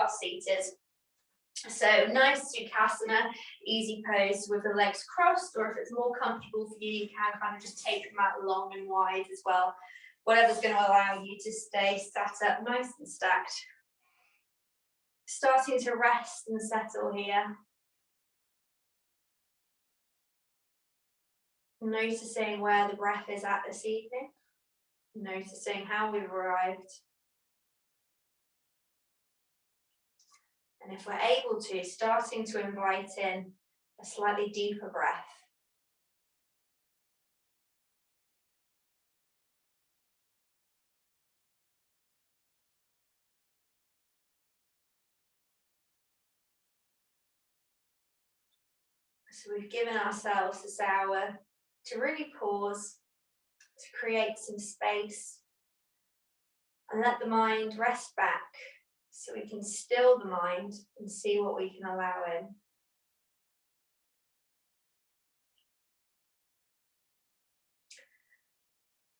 start seated. So nice Uttanasana, easy pose with the legs crossed, or if it's more comfortable for you, you can kind of just take them out long and wide as well. Whatever's going to allow you to stay sat up nice and stacked. Starting to rest and settle here. Noticing where the breath is at this evening. Noticing how we've arrived. And if we're able to, starting to invite in a slightly deeper breath. So we've given ourselves this hour to really pause, to create some space, and let the mind rest back so we can still the mind and see what we can allow in.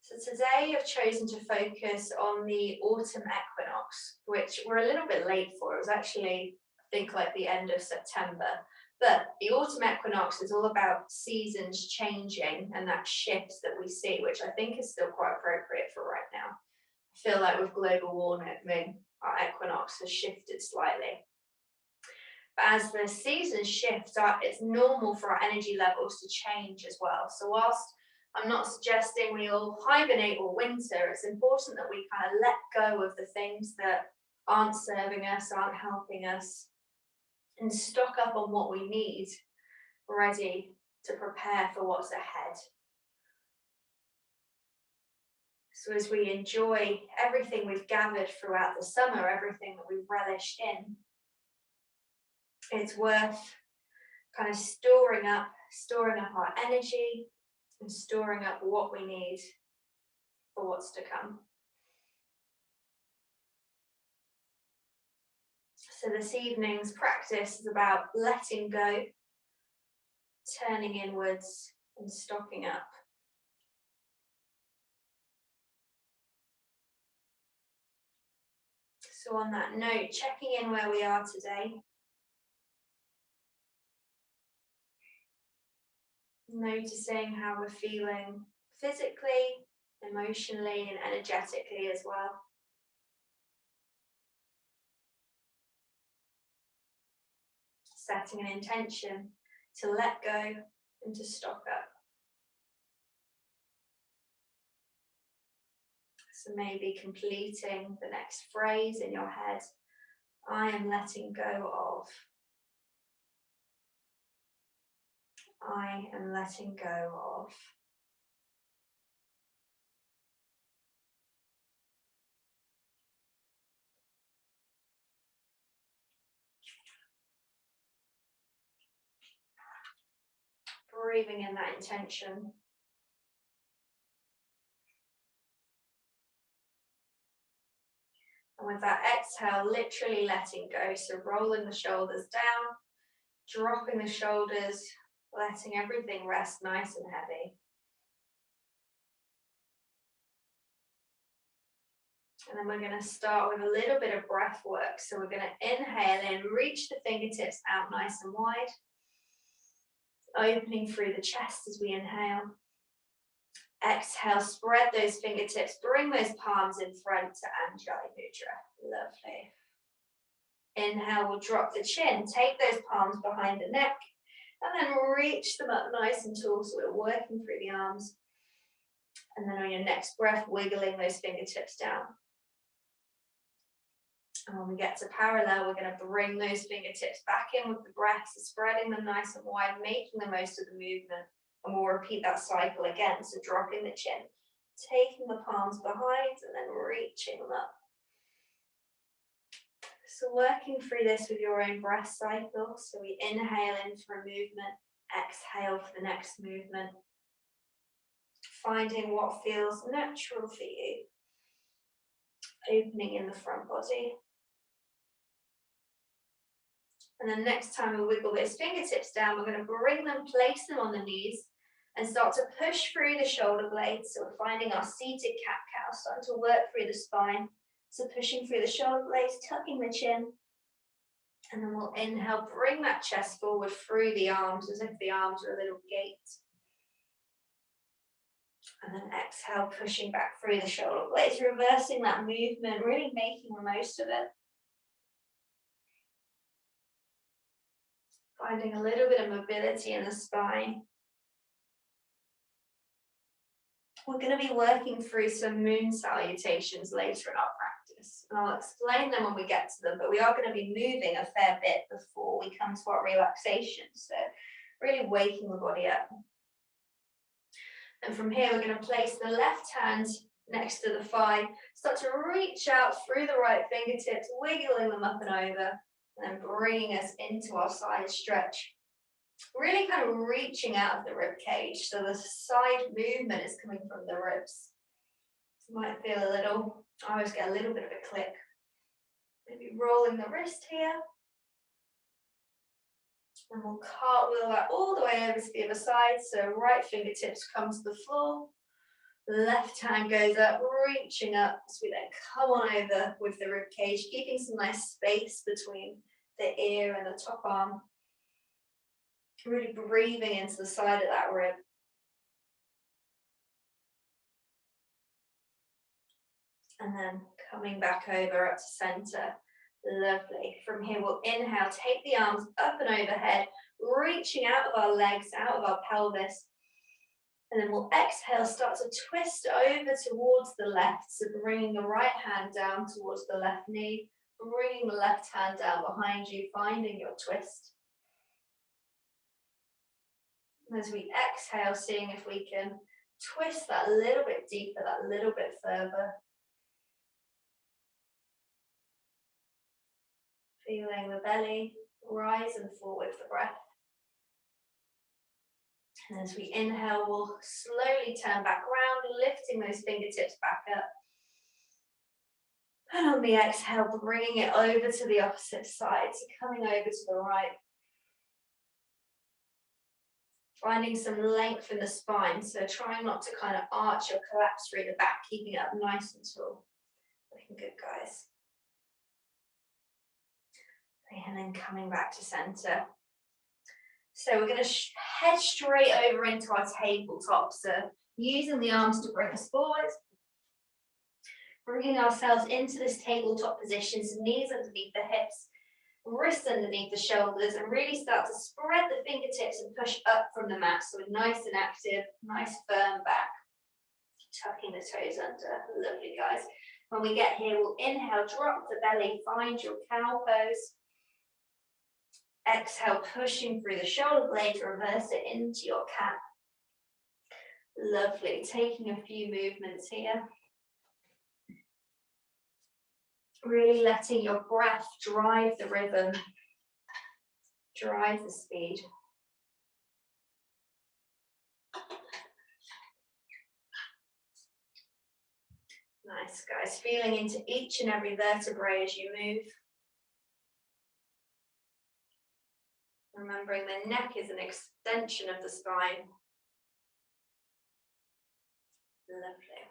So today I've chosen to focus on the autumn equinox, which we're a little bit late for. It was actually, I think, like the end of September. But the autumn equinox is all about seasons changing and that shift that we see, which I think is still quite appropriate for right now. I feel like with global warming, our equinox has shifted slightly. But as the seasons shift, it's normal for our energy levels to change as well. So whilst I'm not suggesting we all hibernate or winter, it's important that we kind of let go of the things that aren't serving us, aren't helping us, and stock up on what we need, ready to prepare for what's ahead. So as we enjoy everything we've gathered throughout the summer, everything that we've relished in, it's worth kind of storing up our energy and storing up what we need for what's to come. So this evening's practice is about letting go, turning inwards and stocking up. So on that note, checking in where we are today. Noticing how we're feeling physically, emotionally, and energetically as well. Setting an intention to let go and to stock up. So maybe completing the next phrase in your head. I am letting go of. I am letting go of. Breathing in that intention. And with that exhale, literally letting go. So rolling the shoulders down, dropping the shoulders, letting everything rest nice and heavy. And then we're going to start with a little bit of breath work. So we're going to inhale in, reach the fingertips out nice and wide. Opening through the chest as we inhale. Exhale, spread those fingertips, bring those palms in front to Anjali Mudra. Lovely. Inhale, we'll drop the chin, take those palms behind the neck, and then reach them up nice and tall so we're working through the arms. And then on your next breath, wiggling those fingertips down. And when we get to parallel, we're going to bring those fingertips back in with the breath, so spreading them nice and wide, making the most of the movement. And we'll repeat that cycle again. So dropping the chin, taking the palms behind, and then reaching them up. So working through this with your own breath cycle. So we inhale in for a movement, exhale for the next movement. Finding what feels natural for you. Opening in the front body. And then next time we wiggle those fingertips down, we're going to bring them, place them on the knees, and start to push through the shoulder blades. So we're finding our seated cat-cow, starting to work through the spine. So pushing through the shoulder blades, tucking the chin, And then we'll inhale, bring that chest forward through the arms as if the arms are a little gate. And then exhale, pushing back through the shoulder blades, reversing that movement, really making the most of it. Finding a little bit of mobility in the spine. We're going to be working through some moon salutations later in our practice, and I'll explain them when we get to them, but we are going to be moving a fair bit before we come to our relaxation, so really waking the body up. And from here, we're going to place the left hand next to the thigh, start to reach out through the right fingertips, wiggling them up and over, and then bringing us into our side stretch. Really kind of reaching out of the rib cage, so the side movement is coming from the ribs. You might feel a little, I always get a little bit of a click. Maybe rolling the wrist here. And we'll cartwheel that all the way over to the other side, so right fingertips come to the floor. Left hand goes up, reaching up, so we then come on over with the rib cage, keeping some nice space between the ear and the top arm. Really breathing into the side of that rib. And then coming back over up to center. Lovely. From here, we'll inhale, take the arms up and overhead, reaching out of our legs, out of our pelvis. And then we'll exhale, start to twist over towards the left. So bringing the right hand down towards the left knee, bringing the left hand down behind you, finding your twist. As we exhale, seeing if we can twist that a little bit deeper, that little bit further. Feeling the belly rise and fall with the breath. And as we inhale, we'll slowly turn back around, lifting those fingertips back up. And on the exhale, bringing it over to the opposite side, so coming over to the right. Finding some length in the spine, so trying not to kind of arch or collapse through the back, keeping it up nice and tall. Looking good, guys. And then coming back to center. So we're going to head straight over into our tabletop, so using the arms to bring us forward. Bringing ourselves into this tabletop position, so knees underneath the hips, wrists underneath the shoulders, and really start to spread the fingertips and push up from the mat. So we're nice and active, nice firm back, tucking the toes under. Lovely, guys. When we get here, we'll inhale, drop the belly, find your cow pose. Exhale, pushing through the shoulder blades, reverse it into your cat. Lovely, taking a few movements here. Really letting your breath drive the rhythm, drive the speed. Nice, guys. Feeling into each and every vertebrae as you move. Remembering the neck is an extension of the spine. Lovely.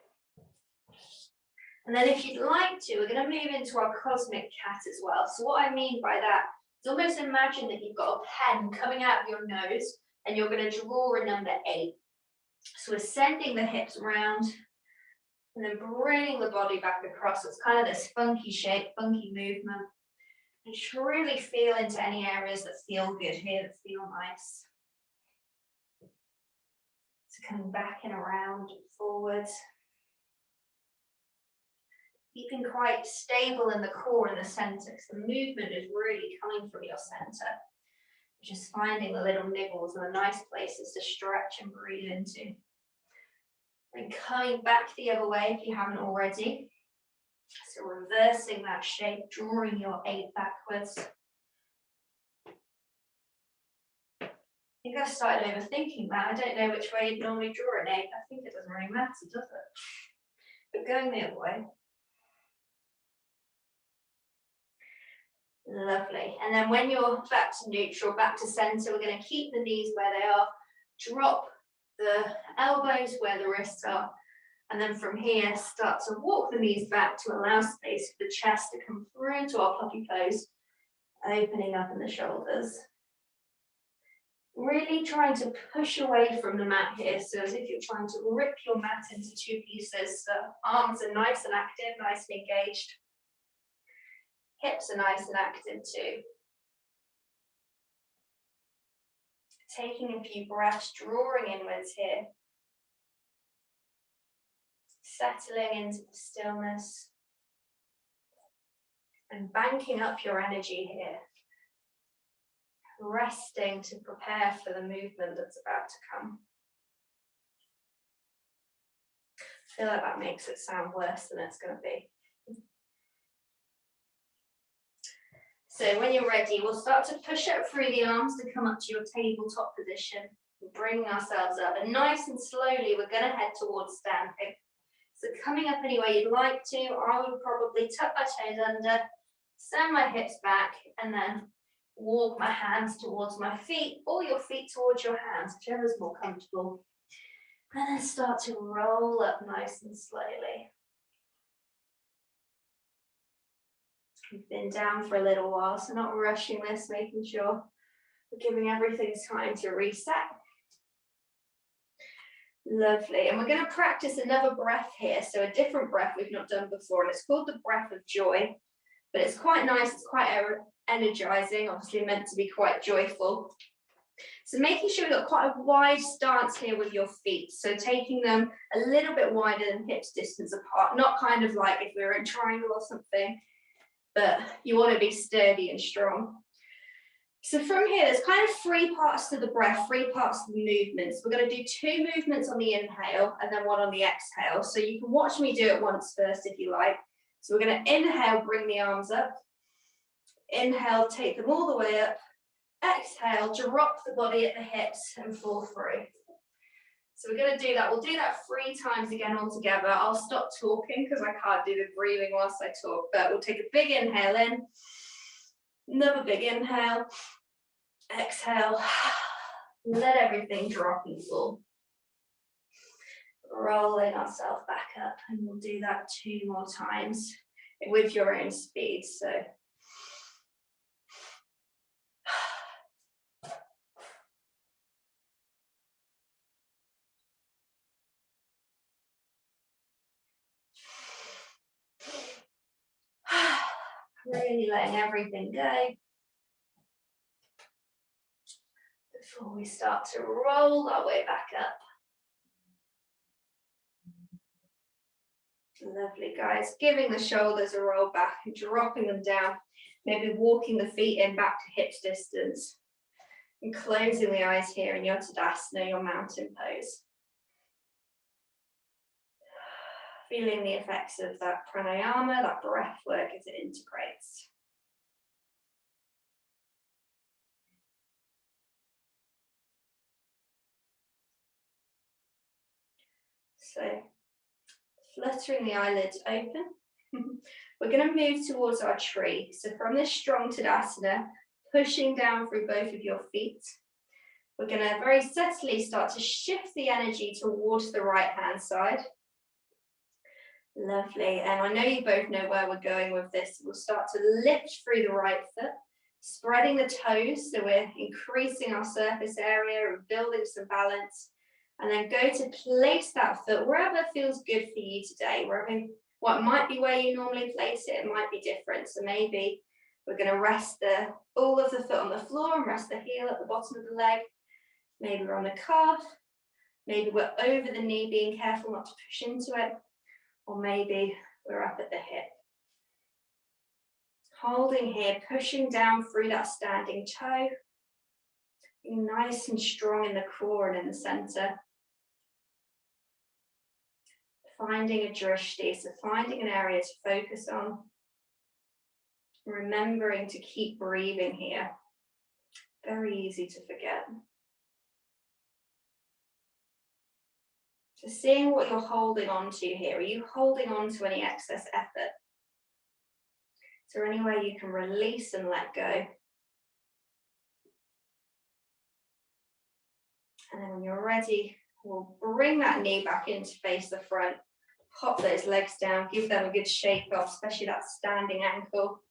And then if you'd like to, we're going to move into our cosmic cat as well. So what I mean by that is almost imagine that you've got a pen coming out of your nose and you're going to draw a number 8. So we're sending the hips around and then bringing the body back across. It's kind of this funky shape, funky movement. And just really feel into any areas that feel good here, that feel nice. So coming back and around and forwards. Keeping quite stable in the core and the center, because the movement is really coming from your center. Just finding the little niggles and the nice places to stretch and breathe into. And coming back the other way if you haven't already. So reversing that shape, drawing your 8 backwards. I think I started overthinking that. I don't know which way you'd normally draw an 8. I think it doesn't really matter, does it? But going the other way. Lovely. And then when you're back to neutral, back to center, we're going to keep the knees where they are, drop the elbows where the wrists are, and then from here start to walk the knees back to allow space for the chest to come through into our puppy pose, Opening up in the shoulders. Really trying to push away from the mat here, so as if you're trying to rip your mat into two pieces. So arms are nice and active, nice and engaged. Hips are nice and active too. Taking a few breaths, drawing inwards here. Settling into the stillness. And banking up your energy here. Resting to prepare for the movement that's about to come. I feel like that makes it sound worse than it's going to be. So when you're ready, we'll start to push up through the arms to come up to your tabletop position. Bringing ourselves up, and nice and slowly we're going to head towards standing. So coming up any way you'd like to, I would probably tuck my toes under, send my hips back, and then walk my hands towards my feet, or your feet towards your hands, whichever's more comfortable. And then start to roll up nice and slowly. We've been down for a little while, so not rushing this, making sure we're giving everything time to reset. Lovely, and we're going to practice another breath here, so a different breath we've not done before, and it's called the breath of joy, but it's quite nice, it's quite energizing, obviously meant to be quite joyful. So making sure you've got quite a wide stance here with your feet, so taking them a little bit wider than hips distance apart, not kind of like if we were in triangle or something, but you want to be sturdy and strong. So from here, there's kind of three parts to the breath, three parts to the movements. We're going to do two movements on the inhale and then one on the exhale. So you can watch me do it once first if you like. So we're going to inhale, bring the arms up. Inhale, take them all the way up. Exhale, drop the body at the hips and fall through. So we're going to do that. We'll do that 3 times again all together. I'll stop talking because I can't do the breathing whilst I talk, but we'll take a big inhale in. Another big inhale, exhale, let everything drop and fall. Rolling ourselves back up, and we'll do that 2 more times with your own speed. So really letting everything go before we start to roll our way back up. Lovely, guys. Giving the shoulders a roll back and dropping them down. Maybe walking the feet in back to hips distance. And closing the eyes here in your Tadasana, your mountain pose. Feeling the effects of that pranayama, that breath work as it integrates. So, fluttering the eyelids open. We're going to move towards our tree. So from this strong Tadasana, pushing down through both of your feet, we're going to very subtly start to shift the energy towards the right hand side. Lovely, and I know you both know where we're going with this. We'll start to lift through the right foot, spreading the toes, so we're increasing our surface area and building some balance, and then go to place that foot wherever feels good for you today. Wherever, what might be where you normally place it, it might be different. So maybe we're going to rest the ball of the foot on the floor and rest the heel at the bottom of the leg. Maybe we're on the calf. Maybe we're over the knee, being careful not to push into it. Or maybe we're up at the hip. Holding here, pushing down through that standing toe. Being nice and strong in the core and in the center. Finding a drishti, so finding an area to focus on. Remembering to keep breathing here. Very easy to forget. So seeing what you're holding on to here. Are you holding on to any excess effort? Is there any way you can release and let go? And then when you're ready, we'll bring that knee back in to face the front. Pop those legs down, give them a good shake off, especially that standing ankle.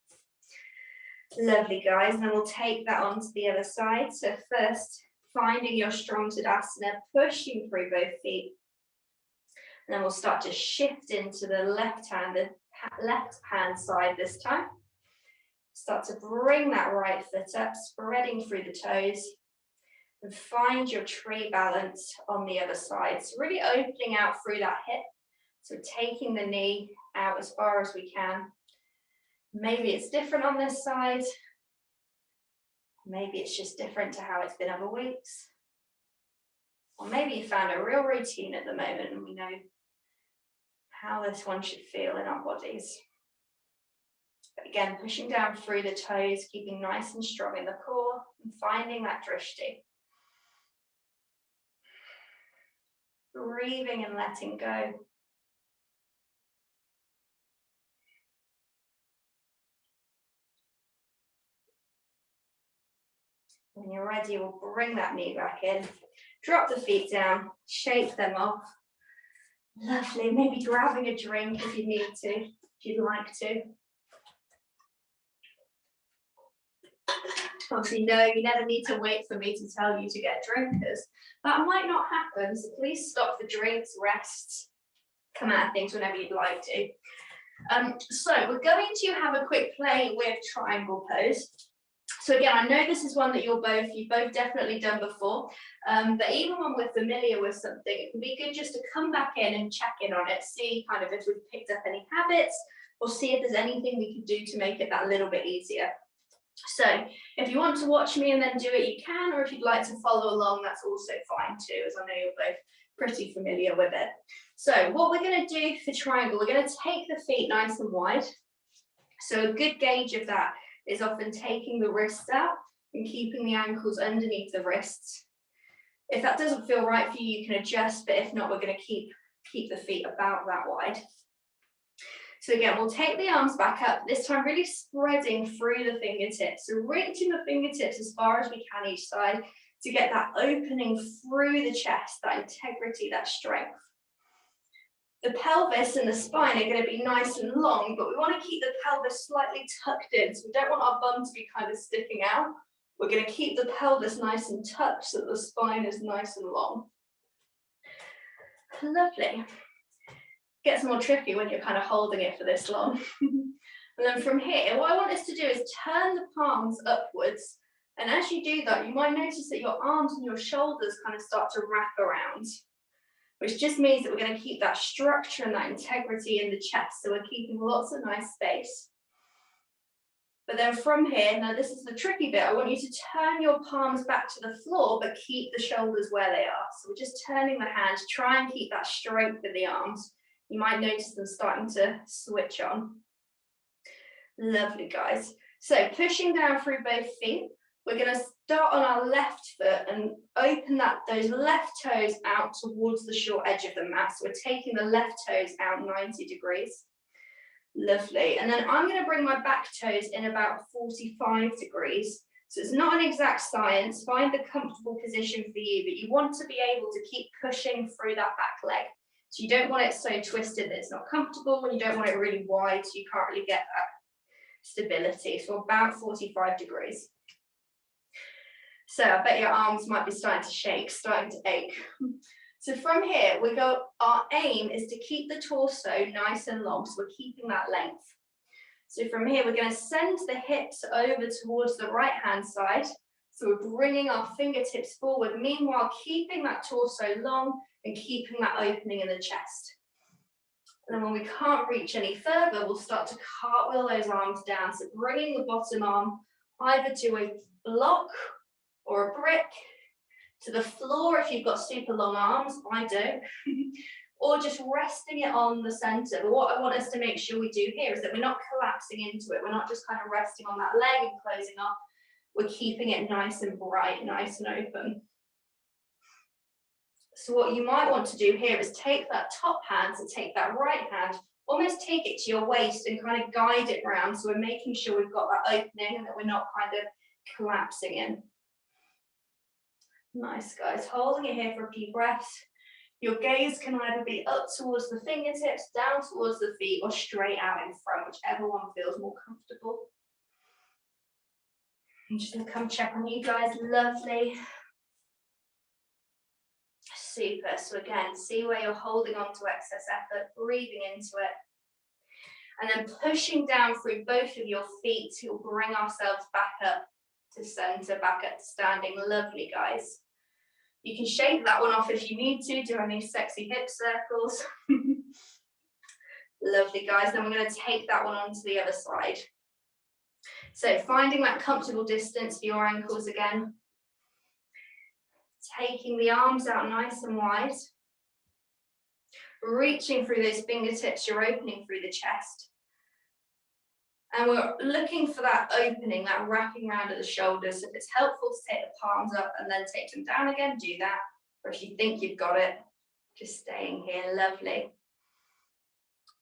Lovely, guys, and then we'll take that onto the other side. So first, finding your strong Tadasana, pushing through both feet. And then we'll start to shift into the left hand side this time. Start to bring that right foot up, spreading through the toes. And find your tree balance on the other side. So really opening out through that hip. So taking the knee out as far as we can. Maybe it's different on this side. Maybe it's just different to how it's been other weeks. Or maybe you found a real routine at the moment and we know how this one should feel in our bodies. But again, pushing down through the toes, keeping nice and strong in the core and finding that drishti. Breathing and letting go. When you're ready, we'll bring that knee back in. Drop the feet down, shake them off. Lovely, maybe grabbing a drink if you need to, if you'd like to. Obviously, no, you never need to wait for me to tell you to get drinkers. That might not happen, so please stop the drinks, rest, come out of things whenever you'd like to. So we're going to have a quick play with triangle pose. So again, I know this is one that you've both definitely done before, but even when we're familiar with something, it can be good just to come back in and check in on it, see kind of if we've picked up any habits, or see if there's anything we could do to make it that little bit easier. So if you want to watch me and then do it, you can, or if you'd like to follow along, that's also fine too, as I know you're both pretty familiar with it. So what we're going to do for triangle, we're going to take the feet nice and wide. So a good gauge of that is often taking the wrists out and keeping the ankles underneath the wrists. If that doesn't feel right for you, you can adjust, but if not, we're going to keep the feet about that wide. So again, we'll take the arms back up, this time really spreading through the fingertips. So reaching the fingertips as far as we can each side to get that opening through the chest, that integrity, that strength. The pelvis and the spine are going to be nice and long, but we want to keep the pelvis slightly tucked in. So we don't want our bum to be kind of sticking out. We're going to keep the pelvis nice and tucked so that the spine is nice and long. Lovely. Gets more tricky when you're kind of holding it for this long. And then from here, what I want us to do is turn the palms upwards. And as you do that, you might notice that your arms and your shoulders kind of start to wrap around, which just means that we're going to keep that structure and that integrity in the chest. So we're keeping lots of nice space. But then from here, now this is the tricky bit, I want you to turn your palms back to the floor, but keep the shoulders where they are. So we're just turning the hands, try and keep that strength in the arms. You might notice them starting to switch on. Lovely, guys. So pushing down through both feet, we're going to start on our left foot and open those left toes out towards the short edge of the mat. So we're taking the left toes out 90 degrees. Lovely. And then I'm going to bring my back toes in about 45 degrees. So it's not an exact science. Find the comfortable position for you, but you want to be able to keep pushing through that back leg. So you don't want it so twisted that it's not comfortable, and you don't want it really wide so you can't really get that stability. So about 45 degrees. So I bet your arms might be starting to shake, starting to ache. So from here, our aim is to keep the torso nice and long, so we're keeping that length. So from here, we're going to send the hips over towards the right hand side. So we're bringing our fingertips forward, meanwhile keeping that torso long and keeping that opening in the chest. And then when we can't reach any further, we'll start to cartwheel those arms down. So bringing the bottom arm either to a block or a brick, to the floor if you've got super long arms, I don't, or just resting it on the center. But what I want us to make sure we do here is that we're not collapsing into it. We're not just kind of resting on that leg and closing off. We're keeping it nice and bright, nice and open. So what you might want to do here is take that top hand, so take that right hand, almost take it to your waist and kind of guide it around. So we're making sure we've got that opening and that we're not kind of collapsing in. Nice, guys. Holding it here for a few breaths. Your gaze can either be up towards the fingertips, down towards the feet, or straight out in front, whichever one feels more comfortable. I'm just gonna come check on you guys, lovely. Super, so again, see where you're holding on to excess effort, breathing into it. And then pushing down through both of your feet to bring ourselves back up to center, back up to standing. Lovely, guys. You can shake that one off if you need to, do any sexy hip circles. Lovely, guys. Then we're going to take that one onto the other side. So finding that comfortable distance for your ankles again. Taking the arms out nice and wide. Reaching through those fingertips, you're opening through the chest. And we're looking for that opening, that wrapping around at the shoulders. If it's helpful to take the palms up and then take them down again, do that. Or if you think you've got it, just staying here, lovely.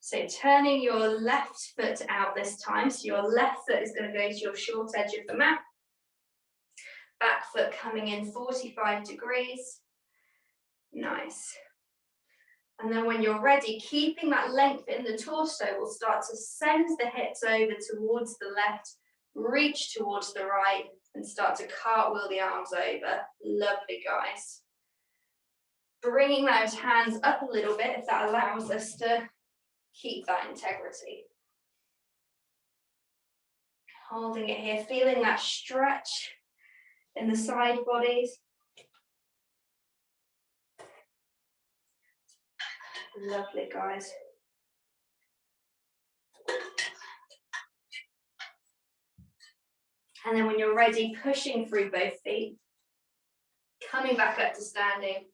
So turning your left foot out this time. So your left foot is going to go to your short edge of the mat. Back foot coming in 45 degrees. Nice. And then when you're ready, keeping that length in the torso, we'll start to send the hips over towards the left, reach towards the right, and start to cartwheel the arms over. Lovely, guys. Bringing those hands up a little bit if that allows us to keep that integrity. Holding it here, feeling that stretch in the side bodies. Lovely, guys. And then when you're ready, pushing through both feet, coming back up to standing,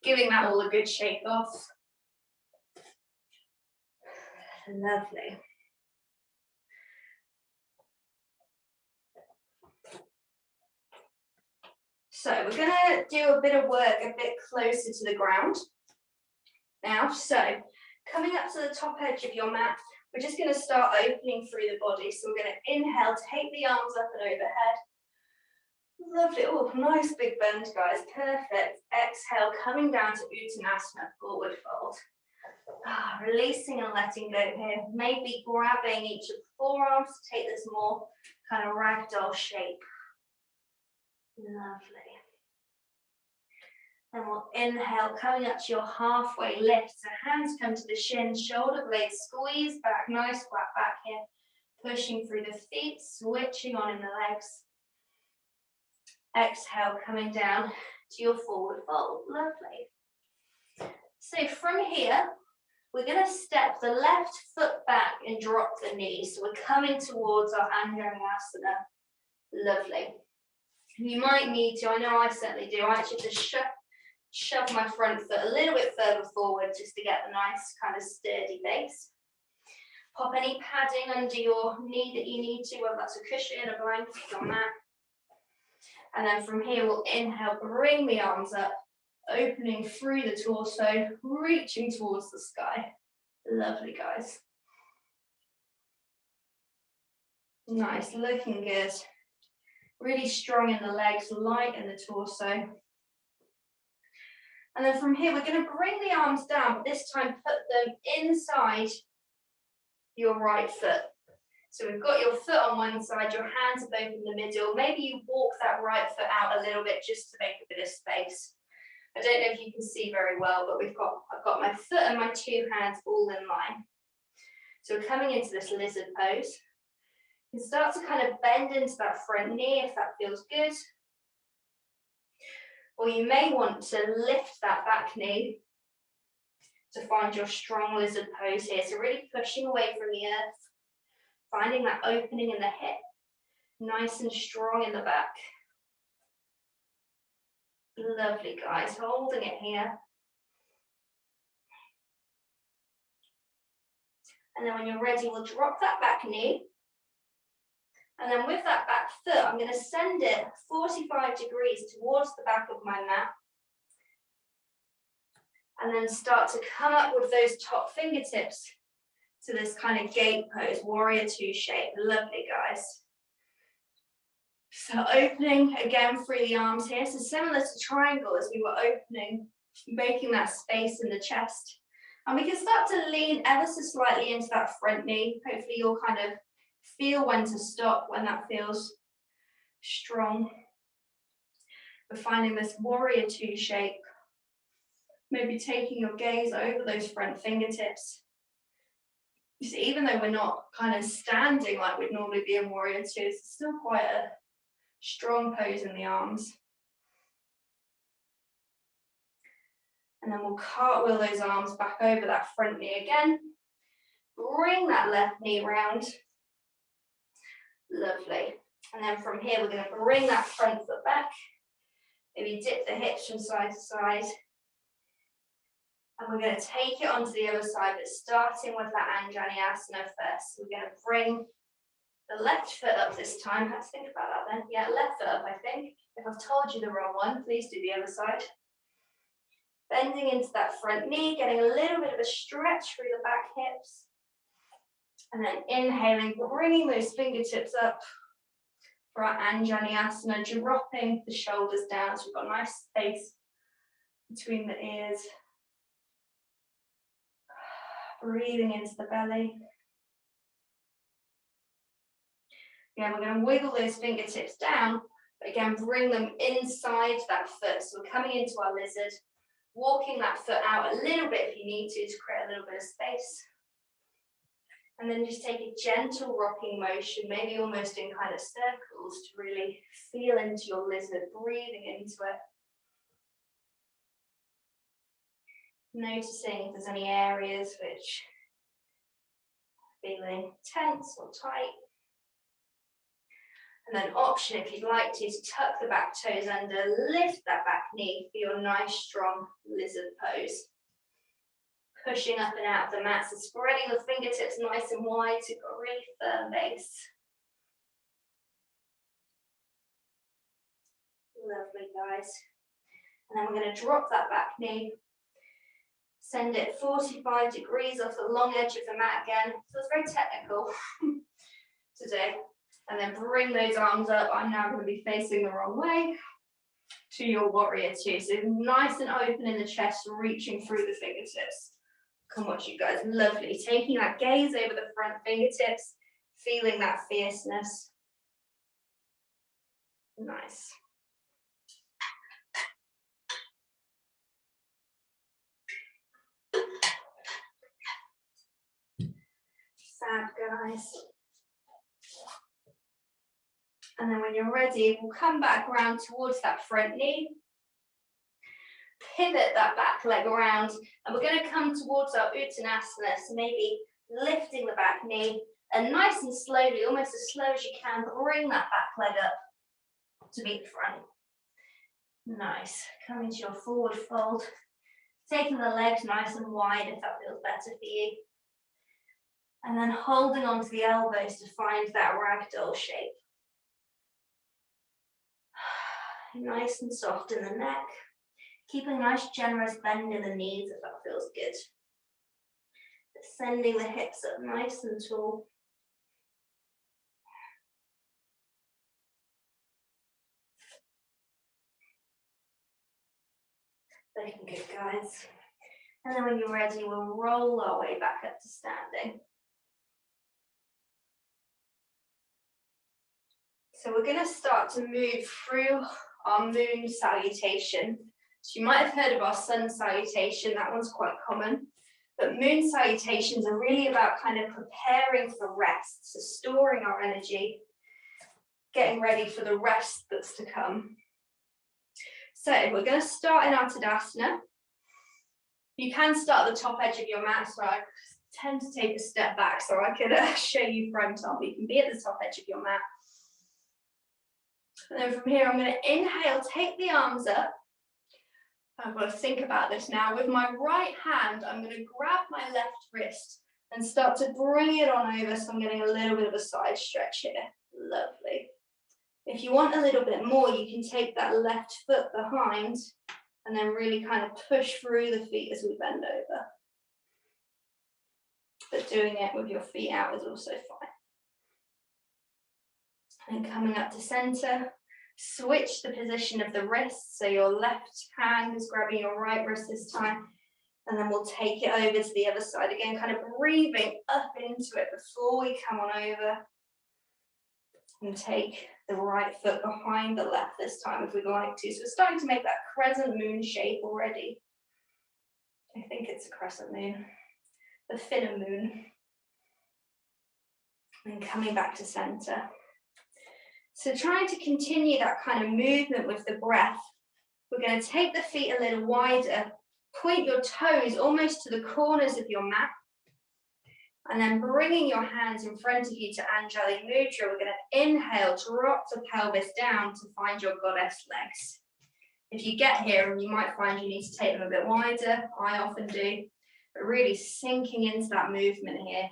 giving that all a good shake off. Lovely. So we're going to do a bit of work a bit closer to the ground now. So coming up to the top edge of your mat, we're just going to start opening through the body. So we're going to inhale, take the arms up and overhead. Lovely. Oh, nice big bend, guys. Perfect. Exhale, coming down to Uttanasana, forward fold. Releasing and letting go here. Maybe grabbing each of the forearms to take this more kind of ragdoll shape. Lovely. Then we'll inhale, coming up to your halfway lift. So hands come to the shins, shoulder blades squeeze back, nice flat back here. Pushing through the feet, switching on in the legs. Exhale, coming down to your forward fold. Lovely. So from here, we're going to step the left foot back and drop the knee. So we're coming towards our Uttanasana. Lovely. You might need to, I know I certainly do, I actually just shove my front foot a little bit further forward just to get the nice kind of sturdy base. Pop any padding under your knee that you need to, whether that's a cushion, a blanket, or mat. And then from here, we'll inhale, bring the arms up, opening through the torso, reaching towards the sky. Lovely, guys. Nice, looking good. Really strong in the legs, light in the torso. And then from here, we're going to bring the arms down, but this time put them inside your right foot. So we've got your foot on one side, your hands are both in the middle. Maybe you walk that right foot out a little bit just to make a bit of space. I don't know if you can see very well, but I've got my foot and my two hands all in line. So we're coming into this lizard pose. You can start to kind of bend into that front knee if that feels good. Or you may want to lift that back knee to find your strong lizard pose here. So really pushing away from the earth. Finding that opening in the hip, nice and strong in the back. Lovely, guys, holding it here. And then when you're ready, we'll drop that back knee. And then with that back foot, I'm going to send it 45 degrees towards the back of my mat. And then start to come up with those top fingertips to this kind of gait pose, warrior two shape. Lovely, guys. So opening again through the arms here. So similar to triangle as we were opening, making that space in the chest. And we can start to lean ever so slightly into that front knee. Hopefully you'll kind of feel when to stop when that feels strong. We're finding this warrior two shape. Maybe taking your gaze over those front fingertips. You see, even though we're not kind of standing like we'd normally be in warrior two, it's still quite a strong pose in the arms. And then we'll cartwheel those arms back over that front knee again. Bring that left knee round. Lovely. And then from here, we're going to bring that front foot back. Maybe dip the hips from side to side. And we're going to take it onto the other side, but starting with that Uttanasana first. We're going to bring the left foot up this time. Let's think about that then. Yeah, left foot up, I think. If I've told you the wrong one, please do the other side. Bending into that front knee, getting a little bit of a stretch through the back hips. And then inhaling, bringing those fingertips up for our Uttanasana, dropping the shoulders down. So we've got a nice space between the ears. Breathing into the belly. Again, we're going to wiggle those fingertips down, but again, bring them inside that foot. So we're coming into our lizard, walking that foot out a little bit if you need to create a little bit of space. And then just take a gentle rocking motion, maybe almost in kind of circles, to really feel into your lizard, breathing into it. Noticing if there's any areas which are feeling tense or tight. And then option, if you'd like to tuck the back toes under, lift that back knee for your nice strong lizard pose. Pushing up and out of the mat, so spreading the fingertips nice and wide so you've got a really firm base. Lovely, guys. And then we're going to drop that back knee. Send it 45 degrees off the long edge of the mat again. Feels very technical today. And then bring those arms up. I'm now going to be facing the wrong way to your warrior two. So nice and open in the chest, reaching through the fingertips. Come watch you guys. Lovely. Taking that gaze over the front fingertips, feeling that fierceness. Nice. Fab, guys. And then when you're ready, we'll come back around towards that front knee. Pivot that back leg around, and we're going to come towards our Uttanasana, so maybe lifting the back knee, and nice and slowly, almost as slow as you can, bring that back leg up to meet the front. Nice. Coming to your forward fold, taking the legs nice and wide if that feels better for you. And then holding onto the elbows to find that ragdoll shape. Nice and soft in the neck. Keeping a nice generous bend in the knees if that feels good. Sending the hips up nice and tall. Looking good, guys. And then when you're ready, we'll roll our way back up to standing. So we're going to start to move through our moon salutation. So you might have heard of our sun salutation, that one's quite common. But moon salutations are really about kind of preparing for rest, so storing our energy, getting ready for the rest that's to come. So we're going to start in our Tadasana. You can start at the top edge of your mat, so I tend to take a step back so I could show you front on, but you can be at the top edge of your mat. And then from here, I'm going to inhale, take the arms up. I've got to think about this now. With my right hand, I'm going to grab my left wrist and start to bring it on over, so I'm getting a little bit of a side stretch here. Lovely. If you want a little bit more, you can take that left foot behind and then really kind of push through the feet as we bend over. But doing it with your feet out is also fine. And coming up to center, switch the position of the wrist, so your left hand is grabbing your right wrist this time, and then we'll take it over to the other side again, kind of breathing up into it before we come on over. And take the right foot behind the left this time if we'd like to. So we're starting to make that crescent moon shape already. I think it's a crescent moon, the thinner moon. And coming back to center. So trying to continue that kind of movement with the breath, we're going to take the feet a little wider, point your toes almost to the corners of your mat, and then bringing your hands in front of you to Angelic Mudra, we're going to inhale, drop the pelvis down to find your goddess legs. If you get here, you might find you need to take them a bit wider. I often do, but really sinking into that movement here.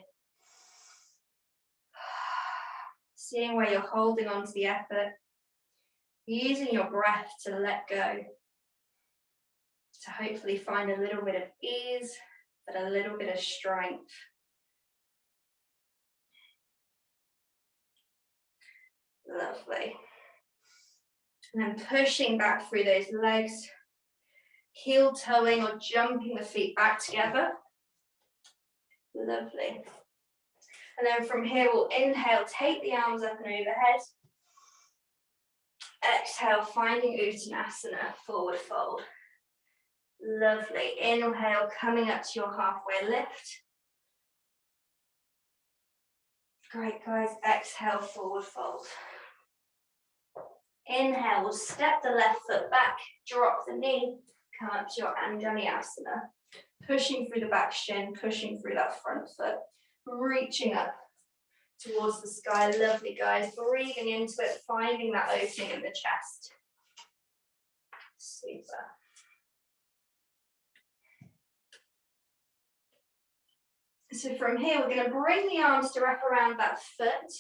Seeing where you're holding on to the effort, using your breath to let go, to hopefully find a little bit of ease, but a little bit of strength. Lovely. And then pushing back through those legs, heel toeing or jumping the feet back together. Lovely. And then from here, we'll inhale, take the arms up and overhead. Exhale, finding Uttanasana, forward fold. Lovely. Inhale, coming up to your halfway lift. Great, guys. Exhale, forward fold. Inhale, we'll step the left foot back, drop the knee, come up to your Uttanasana. Pushing through the back shin, pushing through that front foot, reaching up towards the sky. Lovely, guys. Breathing into it, finding that opening in the chest. Super. So from here, we're going to bring the arms to wrap around that foot.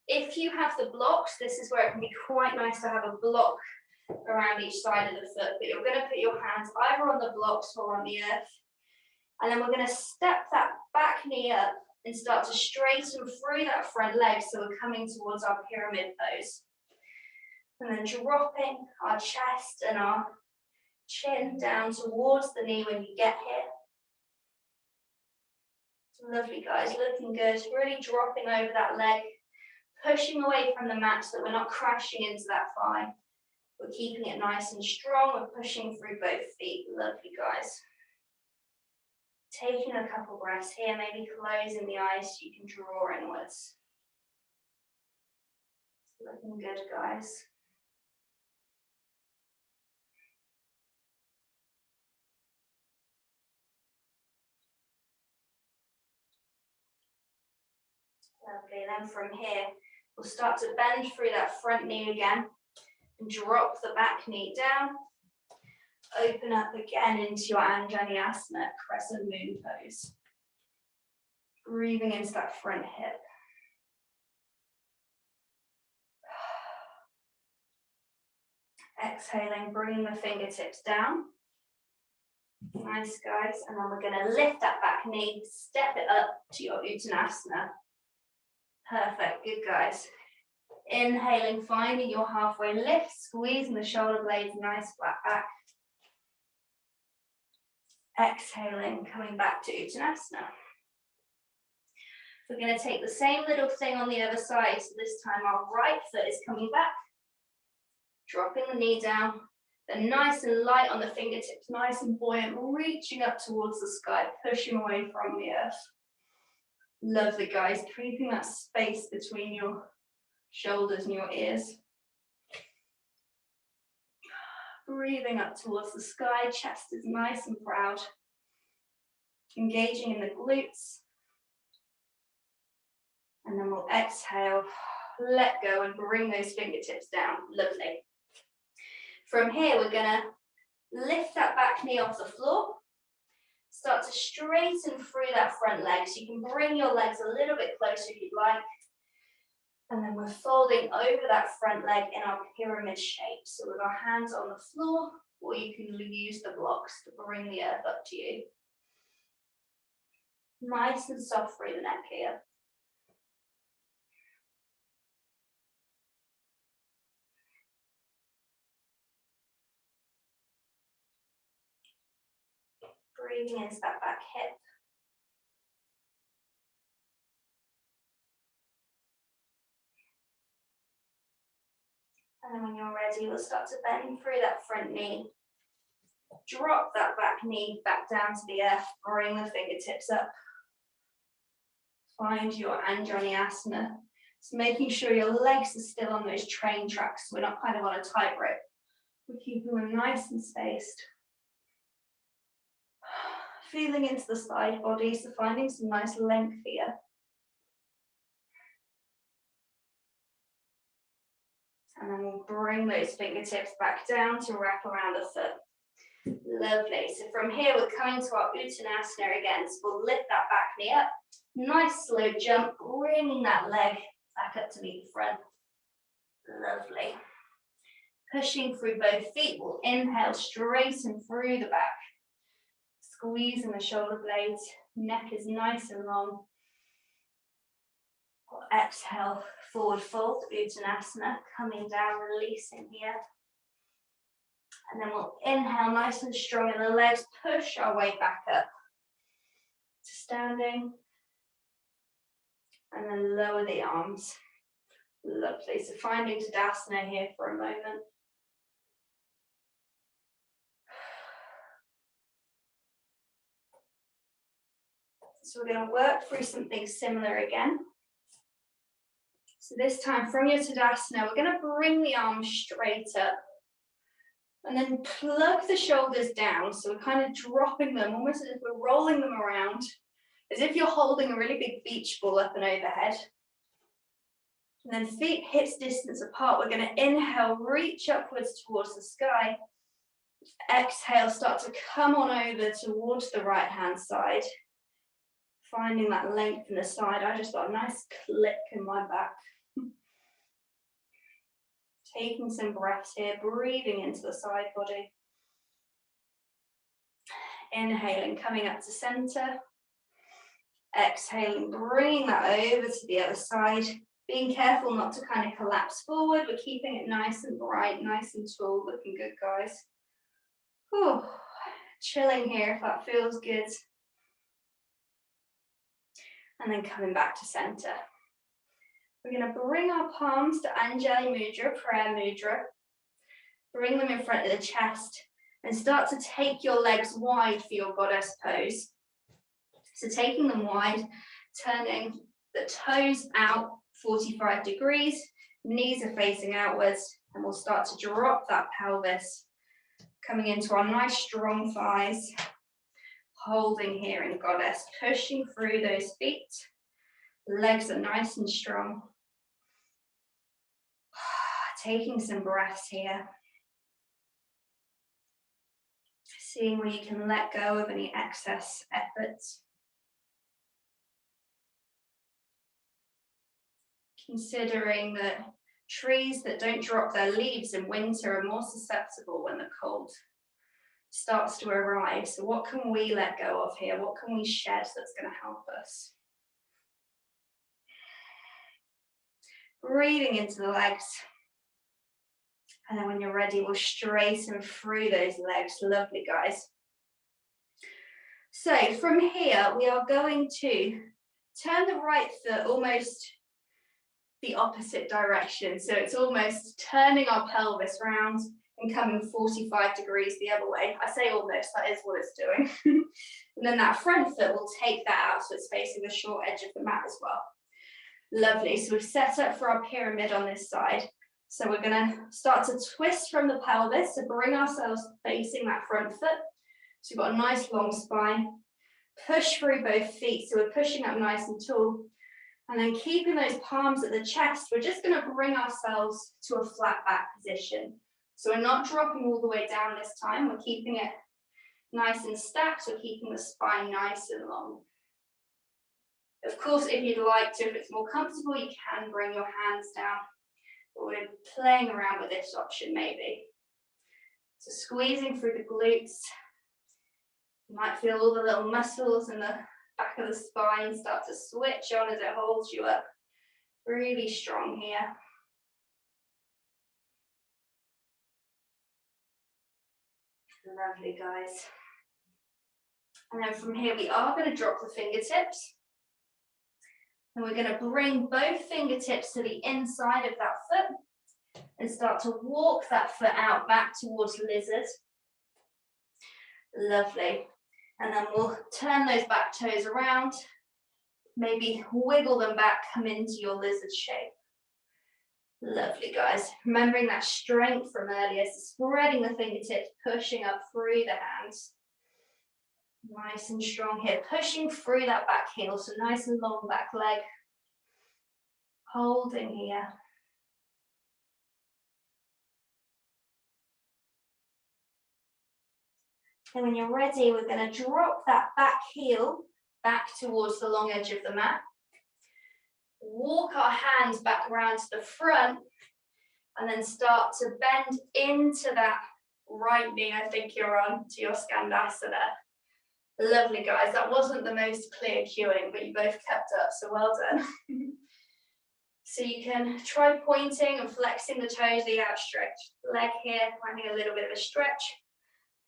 If you have the blocks, this is where it can be quite nice to have a block around each side of the foot, but you're going to put your hands either on the blocks or on the earth. And then we're going to step that back knee up and start to straighten through that front leg, so we're coming towards our pyramid pose. And then dropping our chest and our chin down towards the knee when you get here. Lovely, guys, looking good. Really dropping over that leg, pushing away from the mat so that we're not crashing into that thigh. We're keeping it nice and strong. We're pushing through both feet. Lovely, guys. Taking a couple breaths here, maybe closing the eyes so you can draw inwards. Looking good, guys. Lovely. Then from here, we'll start to bend through that front knee again and drop the back knee down. Open up again into your Uttanasana, crescent moon pose. Breathing into that front hip. Exhaling, bringing the fingertips down. Nice, guys. And then we're going to lift that back knee, step it up to your Uttanasana. Perfect, good, guys. Inhaling, finding your halfway lift, squeezing the shoulder blades, nice flat back. Exhaling, coming back to Uttanasana. We're going to take the same little thing on the other side. So this time our right foot is coming back. Dropping the knee down. Then nice and light on the fingertips, nice and buoyant, reaching up towards the sky, pushing away from the earth. Lovely, guys. Creating that space between your shoulders and your ears. Breathing up towards the sky, chest is nice and proud. Engaging in the glutes. And then we'll exhale, let go and bring those fingertips down. Lovely. From here, we're going to lift that back knee off the floor. Start to straighten through that front leg. So you can bring your legs a little bit closer if you'd like. And then we're folding over that front leg in our pyramid shape. So with our hands on the floor, or you can use the blocks to bring the earth up to you. Nice and soft through the neck here. Breathing into that back hip. And then when you're ready, we'll start to bend through that front knee. Drop that back knee back down to the earth, bring the fingertips up. Find your Uttanasana. So making sure your legs are still on those train tracks, so we're not kind of on a tightrope. We're keeping them nice and spaced. Feeling into the side body, so finding some nice length here. And then we'll bring those fingertips back down to wrap around the foot. Lovely. So from here, we're coming to our Uttanasana again. So we'll lift that back knee up. Nice slow jump, bringing that leg back up to meet the front. Lovely. Pushing through both feet, we'll inhale, straighten through the back. Squeezing the shoulder blades, neck is nice and long. We'll exhale, forward fold, Uttanasana, coming down, releasing here. And then we'll inhale nice and strong in the legs, push our way back up to standing. And then lower the arms. Lovely. So finding Tadasana here for a moment. So we're going to work through something similar again. So this time from your Tadasana, we're going to bring the arms straight up. And then plug the shoulders down. So we're kind of dropping them, almost as if we're rolling them around, as if you're holding a really big beach ball up and overhead. And then feet hips distance apart. We're going to inhale, reach upwards towards the sky. Exhale, start to come on over towards the right hand side. Finding that length in the side. I just got a nice click in my back. Taking some breaths here, breathing into the side body. Inhaling, coming up to center. Exhaling, bringing that over to the other side. Being careful not to kind of collapse forward. We're keeping it nice and bright, nice and tall. Looking good, guys. Whew. Chilling here if that feels good. And then coming back to center. We're going to bring our palms to Anjali Mudra, prayer mudra. Bring them in front of the chest and start to take your legs wide for your goddess pose. So taking them wide, turning the toes out 45 degrees, knees are facing outwards, and we'll start to drop that pelvis, coming into our nice strong thighs, holding here in goddess, pushing through those feet. Legs are nice and strong. Taking some breaths here. Seeing where you can let go of any excess efforts. Considering that trees that don't drop their leaves in winter are more susceptible when the cold starts to arrive. So what can we let go of here? What can we shed that's going to help us? Breathing into the legs. And then when you're ready, we'll straighten through those legs. Lovely, guys. So from here, we are going to turn the right foot almost the opposite direction. So it's almost turning our pelvis round and coming 45 degrees the other way. I say almost, that is what it's doing. And then that front foot will take that out so it's facing the short edge of the mat as well. Lovely. So we've set up for our pyramid on this side. So we're going to start to twist from the pelvis to bring ourselves facing that front foot. So we've got a nice long spine. Push through both feet. So we're pushing up nice and tall. And then keeping those palms at the chest, we're just going to bring ourselves to a flat back position. So we're not dropping all the way down this time. We're keeping it nice and stacked. We're keeping the spine nice and long. Of course, if you'd like to, if it's more comfortable, you can bring your hands down. But we're playing around with this option maybe. So squeezing through the glutes. You might feel all the little muscles in the back of the spine start to switch on as it holds you up. Really strong here. Lovely, guys. And then from here, we are going to drop the fingertips. And we're going to bring both fingertips to the inside of that foot. and start to walk that foot out back towards lizard. Lovely. And then we'll turn those back toes around, maybe wiggle them back, come into your lizard shape. Lovely, guys. Remembering that strength from earlier, so spreading the fingertips, pushing up through the hands. Nice and strong here, pushing through that back heel, so nice and long back leg. Holding here. And when you're ready, we're going to drop that back heel back towards the long edge of the mat. Walk our hands back around to the front and then start to bend into that right knee, I think you're on, to your Skandasana. Lovely, guys. That wasn't the most clear cueing, but you both kept up, so well done. So you can try pointing and flexing the toes, the outstretched leg here, finding a little bit of a stretch,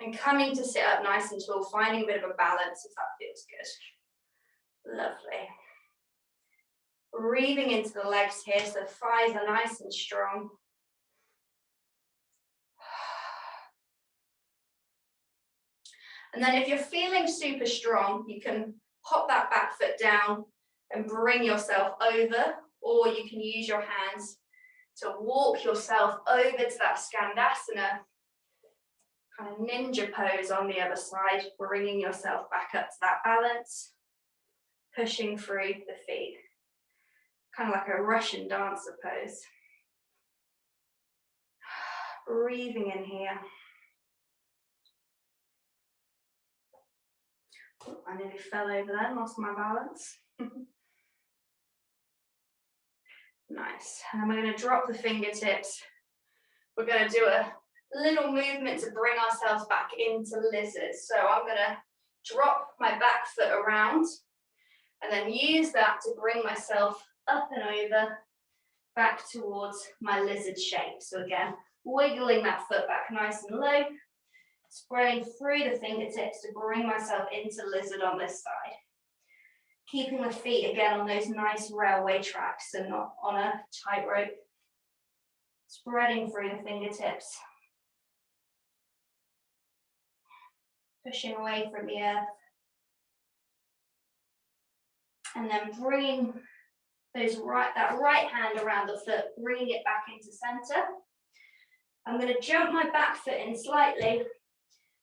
and coming to sit up nice and tall, finding a bit of a balance if that feels good. Lovely. Breathing into the legs here, so the thighs are nice and strong. And then if you're feeling super strong, you can pop that back foot down and bring yourself over, or you can use your hands to walk yourself over to that Skandasana, kind of ninja pose on the other side, bringing yourself back up to that balance, pushing through the feet, kind of like a Russian dancer pose. Breathing in here. Oh, I nearly fell over there, lost my balance. Nice. And then we're going to drop the fingertips. We're going to do a little movement to bring ourselves back into lizard. So I'm going to drop my back foot around and then use that to bring myself up and over back towards my lizard shape. So again, wiggling that foot back nice and low, spreading through the fingertips to bring myself into lizard on this side. Keeping the feet again on those nice railway tracks and not on a tightrope. Spreading through the fingertips. Pushing away from the earth. And then bringing that right hand around the foot, bringing it back into center. I'm going to jump my back foot in slightly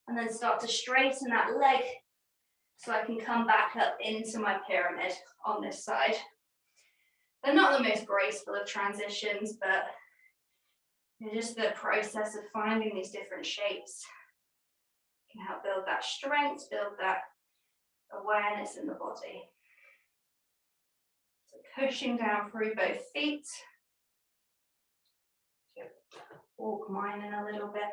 and then start to straighten that leg so I can come back up into my pyramid on this side. They're not the most graceful of transitions, but they're just the process of finding these different shapes can help build that strength, build that awareness in the body. So pushing down through both feet. Walk mine in a little bit.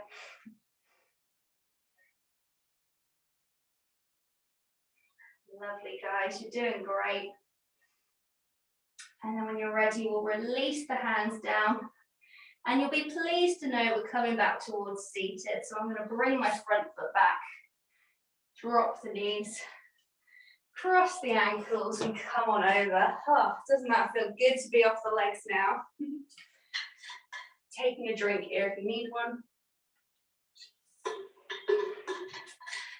Lovely, guys, you're doing great. And then when you're ready, we'll release the hands down. And you'll be pleased to know we're coming back towards seated. So I'm going to bring my front foot back, drop the knees, cross the ankles and come on over. Oh, doesn't that feel good to be off the legs now? Taking a drink here if you need one.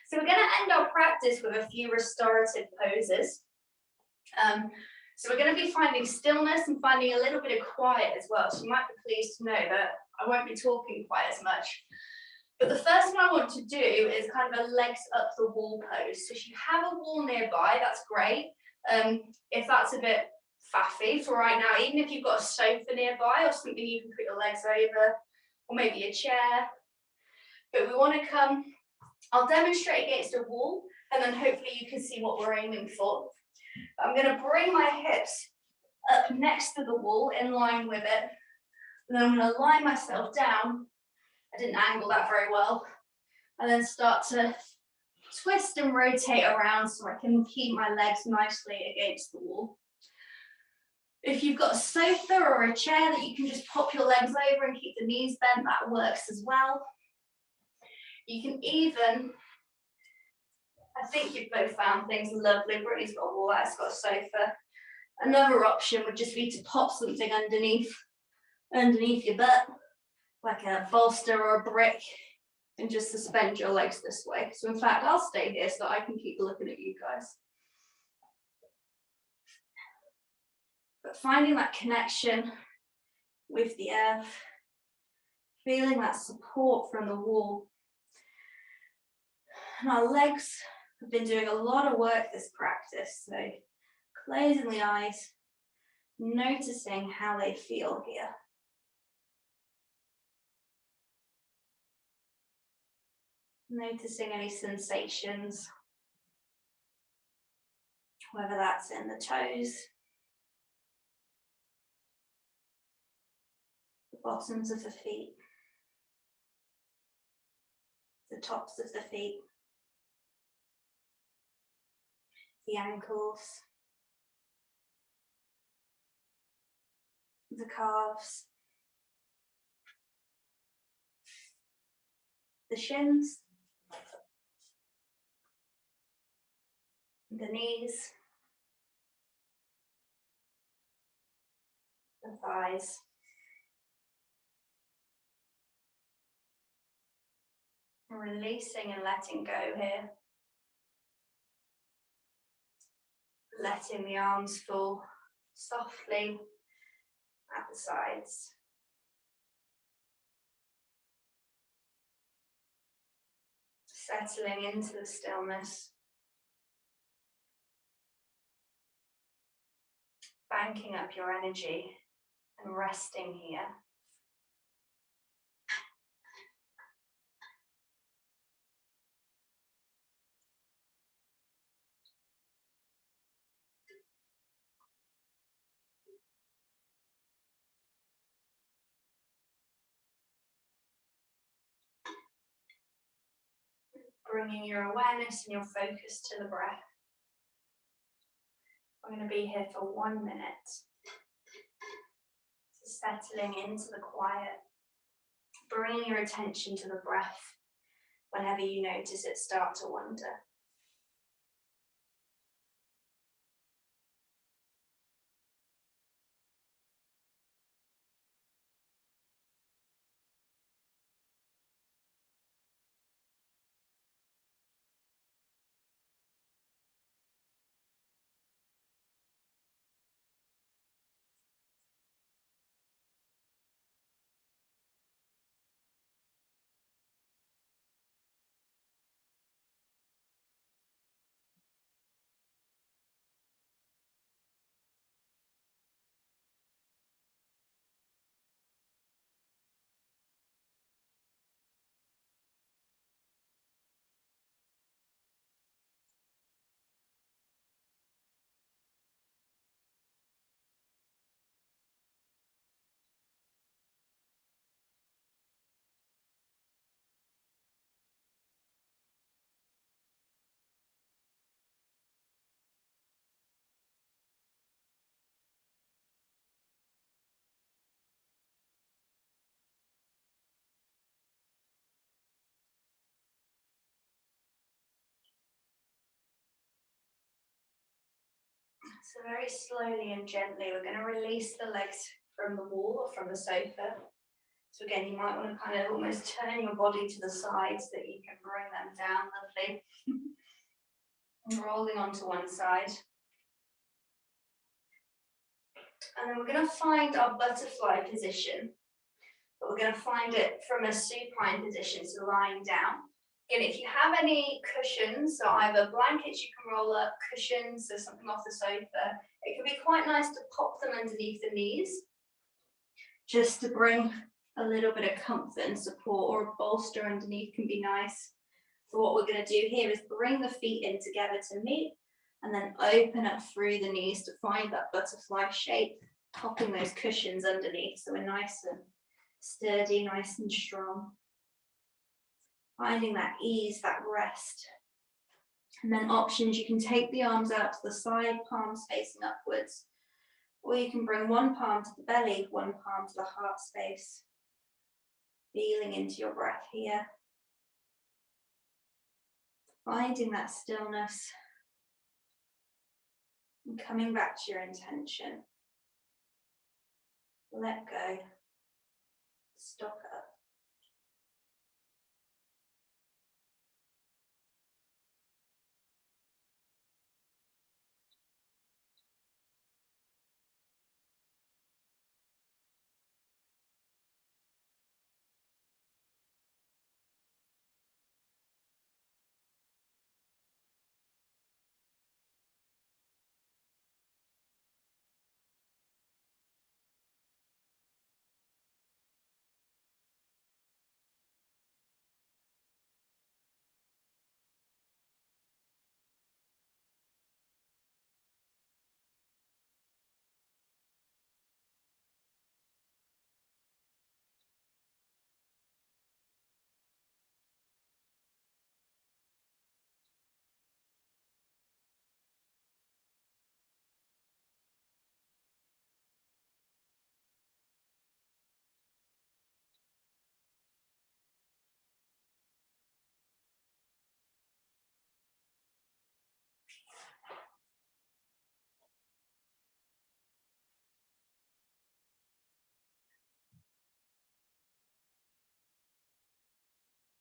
So we're going to end our practice with a few restorative poses. So we're going to be finding stillness and finding a little bit of quiet as well. So you might be pleased to know that I won't be talking quite as much. But the first one I want to do is kind of a legs up the wall pose. So if you have a wall nearby, that's great. If that's a bit faffy for right now, even if you've got a sofa nearby or something you can put your legs over, or maybe a chair. But we want to come, I'll demonstrate against a wall, and then hopefully you can see what we're aiming for. I'm going to bring my hips up next to the wall in line with it. And then I'm going to lie myself down. I didn't angle that very well. And then start to twist and rotate around so I can keep my legs nicely against the wall. If you've got a sofa or a chair that you can just pop your legs over and keep the knees bent, that works as well. You can even, I think you've both found things lovely. Brittany's got a wall, I've got a sofa. Another option would just be to pop something underneath your butt. like a bolster or a brick, and just suspend your legs this way. So in fact, I'll stay here so that I can keep looking at you guys. But finding that connection with the earth, feeling that support from the wall. And our legs have been doing a lot of work this practice, so closing the eyes, noticing how they feel here. Noticing any sensations, whether that's in the toes, the bottoms of the feet, the tops of the feet, the ankles, the calves, the shins, the knees, the thighs. Releasing and letting go here. Letting the arms fall softly at the sides. Settling into the stillness. Banking up your energy and resting here. Bringing your awareness and your focus to the breath. I'm going to be here for 1 minute. So settling into the quiet. Bringing your attention to the breath whenever you notice it start to wander. So very slowly and gently, we're going to release the legs from the wall or from the sofa. So again, you might want to kind of almost turn your body to the side so that you can bring them down lovely. And rolling onto one side. And then we're going to find our butterfly position. But we're going to find it from a supine position, so lying down. Again, if you have any cushions, so either blankets you can roll up, cushions, so something off the sofa, it can be quite nice to pop them underneath the knees, just to bring a little bit of comfort and support, or a bolster underneath can be nice. So what we're going to do here is bring the feet in together to meet, and then open up through the knees to find that butterfly shape, popping those cushions underneath so we're nice and sturdy, nice and strong. Finding that ease, that rest. And then options, you can take the arms out to the side, palms facing upwards, or you can bring one palm to the belly, one palm to the heart space. Feeling into your breath here. Finding that stillness. And coming back to your intention. Let go. Stop up.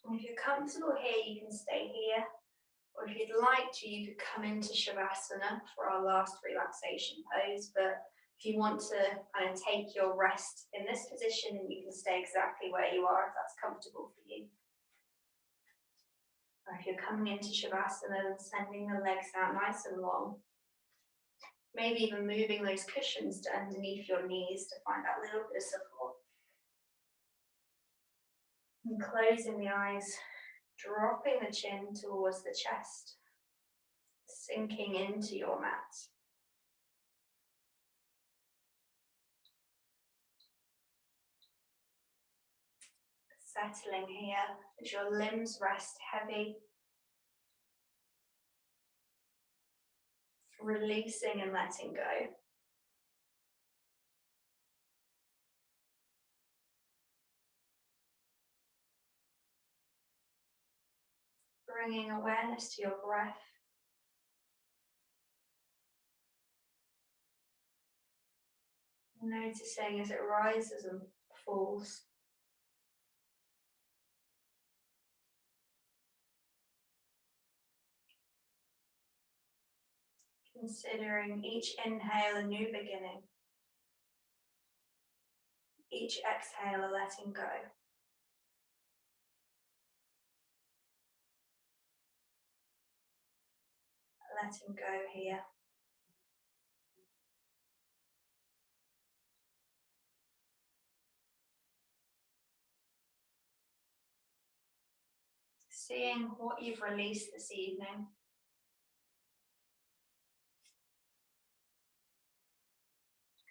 And if you're comfortable here, you can stay here. Or if you'd like to, you could come into Shavasana for our last relaxation pose. But if you want to kind of take your rest in this position, then you can stay exactly where you are if that's comfortable for you. Or if you're coming into Shavasana, then sending the legs out nice and long. Maybe even moving those cushions to underneath your knees to find that little bit of support. And closing the eyes, dropping the chin towards the chest, sinking into your mat. Settling here as your limbs rest heavy. Releasing and letting go. Bringing awareness to your breath. Noticing as it rises and falls. Considering each inhale a new beginning. Each exhale a letting go. Letting go here. Seeing what you've released this evening.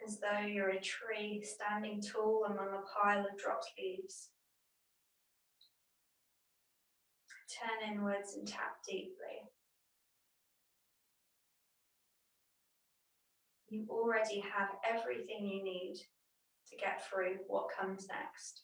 As though you're a tree standing tall among a pile of dropped leaves. Turn inwards and tap deeply. You already have everything you need to get through what comes next.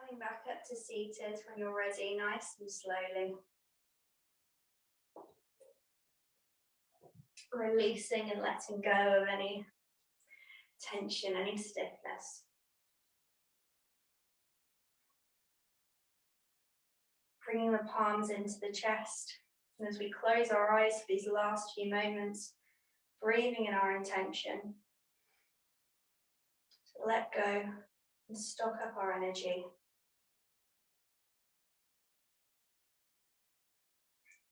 Coming back up to seated when you're ready, nice and slowly. Releasing and letting go of any tension, any stiffness. Bringing the palms into the chest. And as we close our eyes for these last few moments, breathing in our intention. So let go and stock up our energy.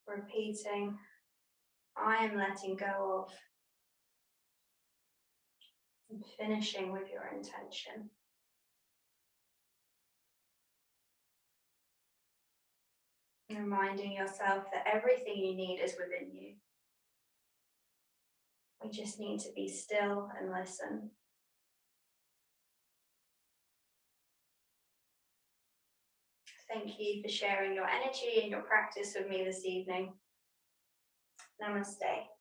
Repeating, I am letting go of. And finishing with your intention. Reminding yourself that everything you need is within you. We just need to be still and listen. Thank you for sharing your energy and your practice with me this evening. Namaste.